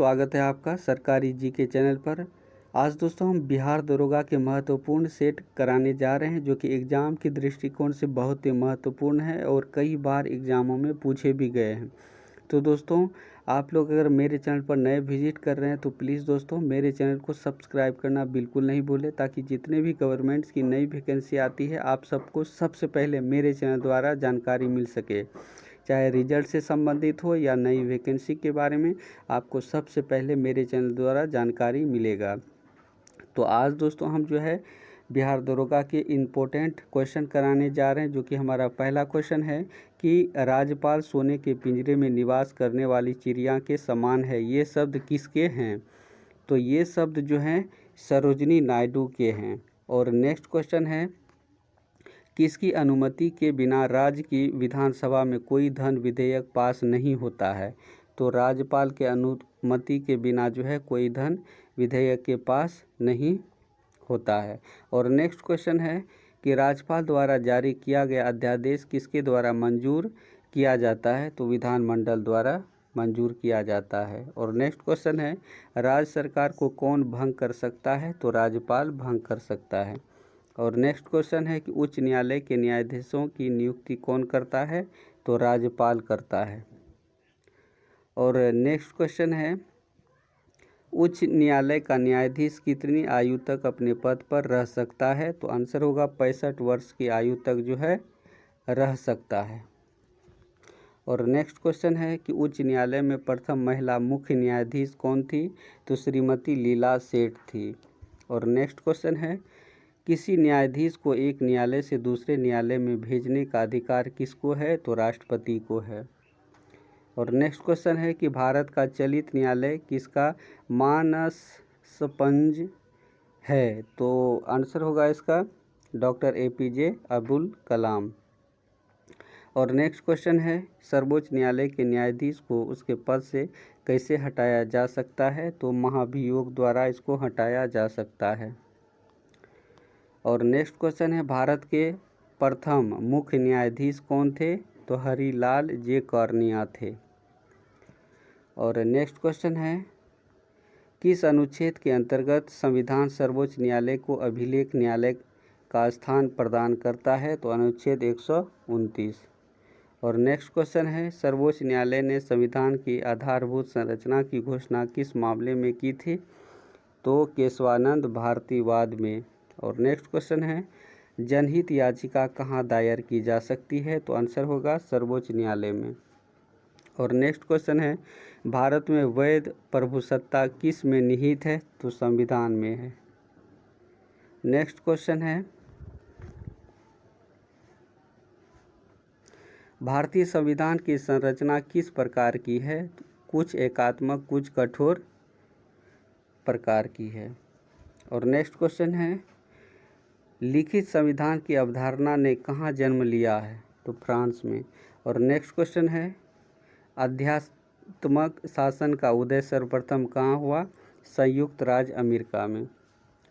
स्वागत है आपका सरकारी जीके चैनल पर। आज दोस्तों हम बिहार दरोगा के महत्वपूर्ण सेट कराने जा रहे हैं, जो कि एग्ज़ाम के दृष्टिकोण से बहुत ही महत्वपूर्ण है और कई बार एग्ज़ामों में पूछे भी गए हैं। तो दोस्तों आप लोग अगर मेरे चैनल पर नए विजिट कर रहे हैं तो प्लीज़ दोस्तों मेरे चैनल को सब्सक्राइब करना बिल्कुल नहीं भूलें, ताकि जितने भी गवर्नमेंट्स की नई वैकेंसी आती है आप सबको सबसे पहले मेरे चैनल द्वारा जानकारी मिल सके। चाहे रिजल्ट से संबंधित हो या नई वैकेंसी के बारे में, आपको सबसे पहले मेरे चैनल द्वारा जानकारी मिलेगा। तो आज दोस्तों हम जो है बिहार दरोगा के इम्पोर्टेंट क्वेश्चन कराने जा रहे हैं, जो कि हमारा पहला क्वेश्चन है कि राज्यपाल सोने के पिंजरे में निवास करने वाली चिड़िया के समान है, ये शब्द किसके हैं? तो ये शब्द जो हैं सरोजिनी नायडू के हैं। और नेक्स्ट क्वेश्चन है, किसकी अनुमति के बिना राज्य की विधानसभा में कोई धन विधेयक पास नहीं होता है? तो राज्यपाल के अनुमति के बिना जो है कोई धन विधेयक के पास नहीं होता है। और नेक्स्ट क्वेश्चन है कि राज्यपाल द्वारा जारी किया गया अध्यादेश किसके द्वारा मंजूर किया जाता है? तो विधानमंडल द्वारा मंजूर किया जाता है। और नेक्स्ट क्वेश्चन है, राज्य सरकार को कौन भंग कर सकता है? तो राज्यपाल भंग कर सकता है। और नेक्स्ट क्वेश्चन है कि उच्च न्यायालय के न्यायाधीशों की नियुक्ति कौन करता है? तो राज्यपाल करता है। और नेक्स्ट क्वेश्चन है, उच्च न्यायालय का न्यायाधीश कितनी आयु तक अपने पद पर रह सकता है? तो आंसर होगा 65 वर्ष की आयु तक जो है रह सकता है। और नेक्स्ट क्वेश्चन है कि उच्च न्यायालय में प्रथम महिला मुख्य न्यायाधीश कौन थी? तो श्रीमती लीला सेठ थी। और नेक्स्ट क्वेश्चन है, किसी न्यायाधीश को एक न्यायालय से दूसरे न्यायालय में भेजने का अधिकार किसको है? तो राष्ट्रपति को है। और नेक्स्ट क्वेश्चन है कि भारत का चलित न्यायालय किसका मानसपंज है? तो आंसर होगा इसका डॉक्टर APJ अब्दुल कलाम। और नेक्स्ट क्वेश्चन है, सर्वोच्च न्यायालय के न्यायाधीश को उसके पद से कैसे हटाया जा सकता है? तो महाभियोग द्वारा इसको हटाया जा सकता है। और नेक्स्ट क्वेश्चन है, भारत के प्रथम मुख्य न्यायाधीश कौन थे? तो हरिलाल जे कौर्निया थे। और नेक्स्ट क्वेश्चन है, किस अनुच्छेद के अंतर्गत संविधान सर्वोच्च न्यायालय को अभिलेख न्यायालय का स्थान प्रदान करता है? तो अनुच्छेद 129। और नेक्स्ट क्वेश्चन है, सर्वोच्च न्यायालय ने संविधान की आधारभूत संरचना की घोषणा किस मामले में की थी? तो केशवानंद भारतीवाद में। और नेक्स्ट क्वेश्चन है, जनहित याचिका कहाँ दायर की जा सकती है? तो आंसर होगा सर्वोच्च न्यायालय में। और नेक्स्ट क्वेश्चन है, भारत में वैध प्रभुसत्ता किस में निहित है? तो संविधान में है। नेक्स्ट क्वेश्चन है, भारतीय संविधान की संरचना किस प्रकार की है? कुछ एकात्मक, कुछ कठोर प्रकार की है। और नेक्स्ट क्वेश्चन है, लिखित संविधान की अवधारणा ने कहाँ जन्म लिया है? तो फ्रांस में। और नेक्स्ट क्वेश्चन है, अध्यात्मक शासन का उदय सर्वप्रथम कहाँ हुआ? संयुक्त राज्य अमेरिका में।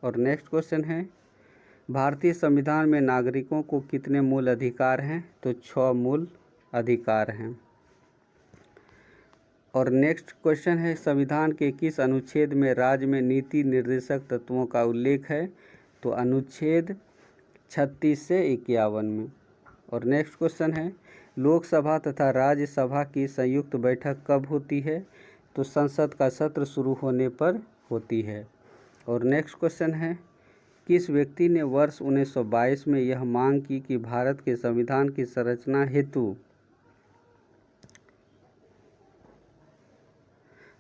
और नेक्स्ट क्वेश्चन है, भारतीय संविधान में नागरिकों को कितने मूल अधिकार हैं? तो 6 मूल अधिकार हैं। और नेक्स्ट क्वेश्चन है, संविधान के किस अनुच्छेद में राज्य में नीति निर्देशक तत्वों का उल्लेख है? तो अनुच्छेद 36 से 51 में। और नेक्स्ट क्वेश्चन है, लोकसभा तथा राज्यसभा की संयुक्त बैठक कब होती है? तो संसद का सत्र शुरू होने पर होती है। और नेक्स्ट क्वेश्चन है, किस व्यक्ति ने वर्ष 1922 में यह मांग की कि भारत के संविधान की संरचना हेतु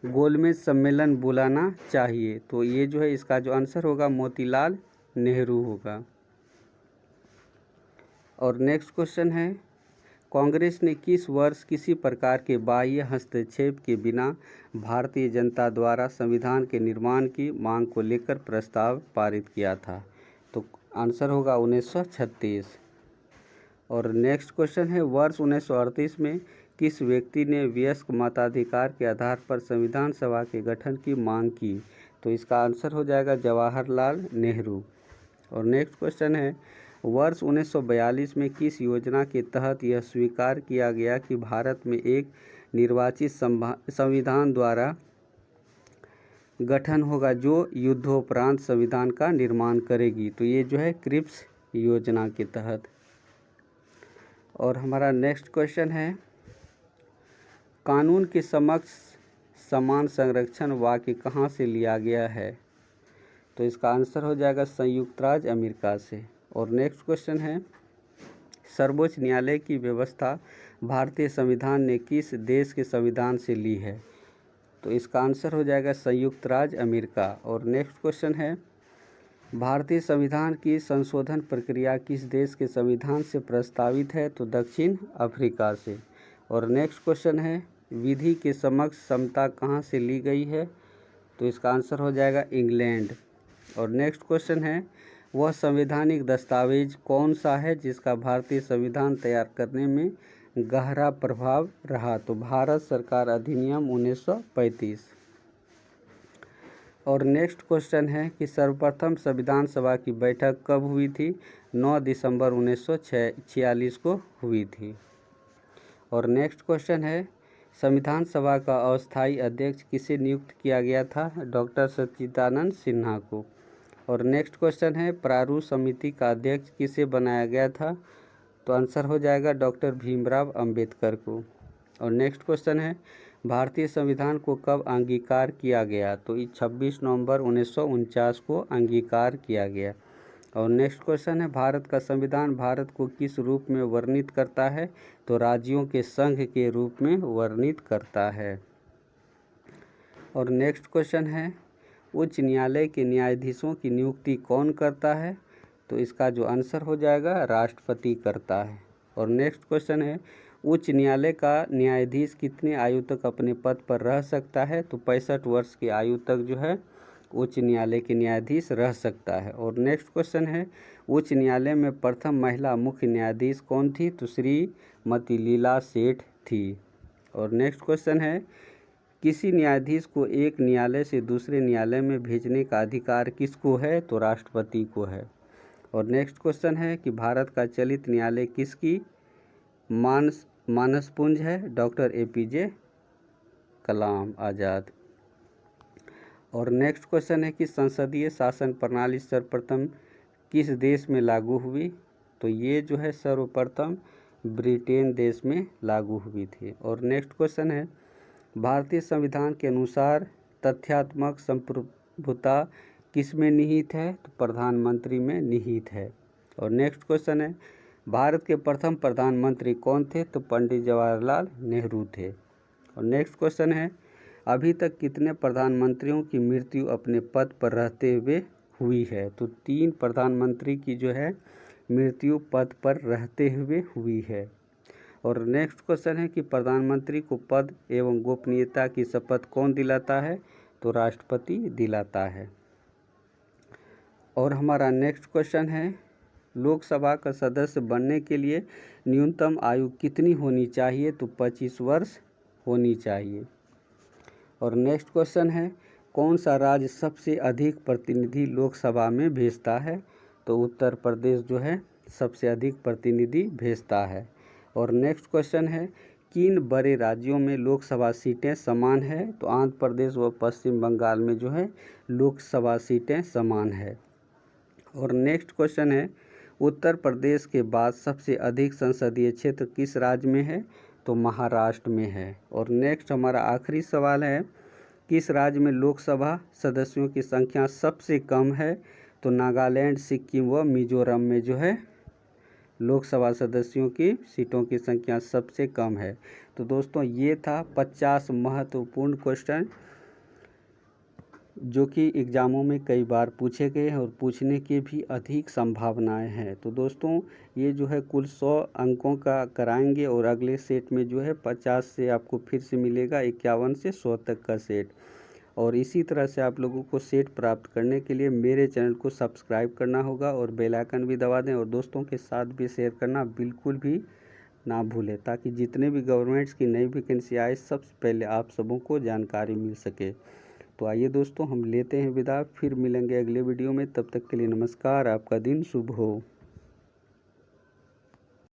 गोलमेज सम्मेलन बुलाना चाहिए? तो ये जो है इसका जो आंसर होगा मोतीलाल नेहरू होगा। और नेक्स्ट क्वेश्चन है, कांग्रेस ने किस वर्ष किसी प्रकार के बाह्य हस्तक्षेप के बिना भारतीय जनता द्वारा संविधान के निर्माण की मांग को लेकर प्रस्ताव पारित किया था? तो आंसर होगा 1936। और नेक्स्ट क्वेश्चन है, वर्ष 1938 में किस व्यक्ति ने वयस्क मताधिकार के आधार पर संविधान सभा के गठन की मांग की? तो इसका आंसर हो जाएगा जवाहरलाल नेहरू। और नेक्स्ट क्वेश्चन है, वर्ष 1942 में किस योजना के तहत यह स्वीकार किया गया कि भारत में एक निर्वाचित संविधान द्वारा गठन होगा जो युद्धोपरांत संविधान का निर्माण करेगी। तो ये जो है क्रिप्स योजना के तहत। और हमारा नेक्स्ट क्वेश्चन है, कानून के समक्ष समान संरक्षण वाक्य कहाँ से लिया गया है? तो इसका आंसर हो जाएगा संयुक्त राज्य अमेरिका से। और नेक्स्ट क्वेश्चन है, सर्वोच्च न्यायालय की व्यवस्था भारतीय संविधान ने किस देश के संविधान से ली है? तो इसका आंसर हो जाएगा संयुक्त राज्य अमेरिका। और नेक्स्ट क्वेश्चन है, भारतीय संविधान की संशोधन प्रक्रिया किस देश के संविधान से प्रस्तावित है? तो दक्षिण अफ्रीका से। और नेक्स्ट क्वेश्चन है, विधि के समक्ष समता कहाँ से ली गई है? तो इसका आंसर हो जाएगा इंग्लैंड। और नेक्स्ट क्वेश्चन है, वह संवैधानिक दस्तावेज कौन सा है जिसका भारतीय संविधान तैयार करने में गहरा प्रभाव रहा? तो भारत सरकार अधिनियम 1935। और नेक्स्ट क्वेश्चन है कि सर्वप्रथम संविधान सभा की बैठक कब हुई थी? 9 दिसंबर 1946 को हुई थी। और नेक्स्ट क्वेश्चन है, संविधान सभा का अस्थायी अध्यक्ष किसे नियुक्त किया गया था? डॉक्टर सच्चिदानंद सिन्हा को। और नेक्स्ट क्वेश्चन है, प्रारूप समिति का अध्यक्ष किसे बनाया गया था? तो आंसर हो जाएगा डॉक्टर भीमराव अंबेडकर को। और नेक्स्ट क्वेश्चन है, भारतीय संविधान को कब अंगीकार किया गया? तो 26 नवंबर 1949 को अंगीकार किया गया। और नेक्स्ट क्वेश्चन है, भारत का संविधान भारत को किस रूप में वर्णित करता है? तो राज्यों के संघ के रूप में वर्णित करता है। और नेक्स्ट क्वेश्चन है, उच्च न्यायालय के न्यायाधीशों की नियुक्ति कौन करता है? तो इसका जो आंसर हो जाएगा राष्ट्रपति करता है। और नेक्स्ट क्वेश्चन है, उच्च न्यायालय का न्यायाधीश कितने आयु तक अपने पद पर रह सकता है? तो 65 वर्ष की आयु तक जो है उच्च न्यायालय के न्यायाधीश रह सकता है। और नेक्स्ट क्वेश्चन है, उच्च न्यायालय में प्रथम महिला मुख्य न्यायाधीश कौन थी? तो श्रीमती लीला सेठ थी। और नेक्स्ट क्वेश्चन है, किसी न्यायाधीश को एक न्यायालय से दूसरे न्यायालय में भेजने का अधिकार किसको है? तो राष्ट्रपति को है। और नेक्स्ट क्वेश्चन है कि भारत का चलित न्यायालय किसकी मानसपुंज है? Doctor APJ Kalam Azad. और नेक्स्ट क्वेश्चन है कि संसदीय शासन प्रणाली सर्वप्रथम किस देश में लागू हुई? तो ये जो है सर्वप्रथम ब्रिटेन देश में लागू हुई थी। और नेक्स्ट क्वेश्चन है, भारतीय संविधान के अनुसार तथ्यात्मक संप्रभुता किस में निहित है? तो प्रधानमंत्री में निहित है। और नेक्स्ट क्वेश्चन है, भारत के प्रथम प्रधानमंत्री कौन थे? तो पंडित जवाहरलाल नेहरू थे। और नेक्स्ट क्वेश्चन है, अभी तक कितने प्रधानमंत्रियों की मृत्यु अपने पद पर रहते हुए हुई है? तो 3 प्रधानमंत्री की जो है मृत्यु पद पर रहते हुए हुई है। और नेक्स्ट क्वेश्चन है कि प्रधानमंत्री को पद एवं गोपनीयता की शपथ कौन दिलाता है? तो राष्ट्रपति दिलाता है। और हमारा नेक्स्ट क्वेश्चन है, लोकसभा का सदस्य बनने के लिए न्यूनतम आयु कितनी होनी चाहिए? तो 25 वर्ष होनी चाहिए। और नेक्स्ट क्वेश्चन है, कौन सा राज्य सबसे अधिक प्रतिनिधि लोकसभा में भेजता है? तो उत्तर प्रदेश जो है सबसे अधिक प्रतिनिधि भेजता है। और नेक्स्ट क्वेश्चन है, किन बड़े राज्यों में लोकसभा सीटें समान है? तो आंध्र प्रदेश व पश्चिम बंगाल में जो है लोकसभा सीटें समान है। और नेक्स्ट क्वेश्चन है, उत्तर प्रदेश के बाद सबसे अधिक संसदीय क्षेत्र किस राज्य में है? तो महाराष्ट्र में है। और नेक्स्ट हमारा आखिरी सवाल है, किस राज्य में लोकसभा सदस्यों की संख्या सबसे कम है? तो नागालैंड, सिक्किम व मिजोरम में जो है लोकसभा सदस्यों की सीटों की संख्या सबसे कम है। तो दोस्तों ये था 50 महत्वपूर्ण क्वेश्चन जो कि एग्ज़ामों में कई बार पूछे गए हैं और पूछने की भी अधिक संभावनाएं हैं। तो दोस्तों ये जो है कुल 100 अंकों का कराएंगे और अगले सेट में जो है 50 से आपको फिर से मिलेगा 51 से 100 तक का सेट। और इसी तरह से आप लोगों को सेट प्राप्त करने के लिए मेरे चैनल को सब्सक्राइब करना होगा और बेल आइकन भी दबा दें और दोस्तों के साथ भी शेयर करना बिल्कुल भी ना भूलें, ताकि जितने भी गवर्नमेंट्स की नई वैकेंसी आए सबसे पहले आप सबों को जानकारी मिल सके। तो आइए दोस्तों हम लेते हैं विदा, फिर मिलेंगे अगले वीडियो में। तब तक के लिए नमस्कार, आपका दिन शुभ हो।